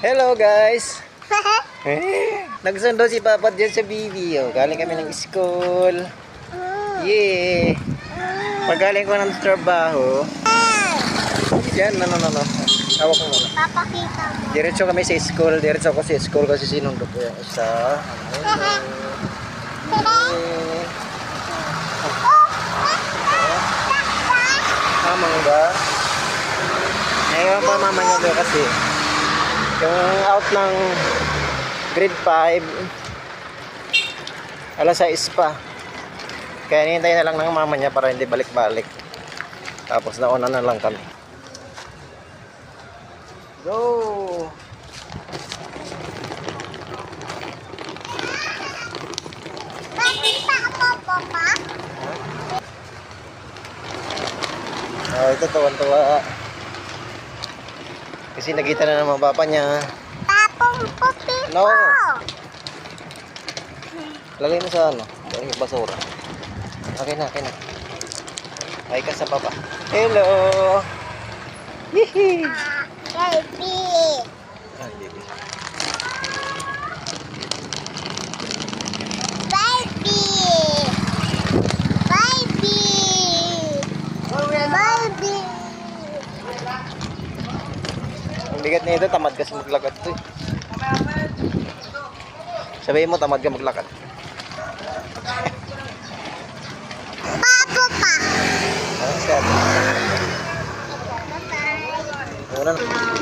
Hello guys! Nagsundo si Papa dyan sa BB. Oh. Galing kami ng school. Yeah! Pagaling ko ng trabaho. Yan, no. Hawak mo muna. Papakita mo. Diretso kami sa school. Diretso ako sa school kasi sinundo ko yung isa. Mamang ba? Ngayon pa mama niya doon kasi yung out ng grade 5 alas 6 pa. Kaya hinihintay na lang ng mama niya para hindi balik-balik. Tapos nauna na lang kami. Go! Pakita mo, Papa. Oh, ito tuwan-tuwa. Kasi nakita na ng mga papa niya. Tapong puti No. ko. Lagay mo sa ano, yung basura. Okay na. Ay ka sa papa. Hello! Hihi! Baby. Ah, baby. Baby. Baby. Baby. Ang bigat na ito, tamad kasi maglakad to eh. Sabihin mo, tamad ka maglakad. Papo pa. Ah, sabi. Bye-bye. Una na.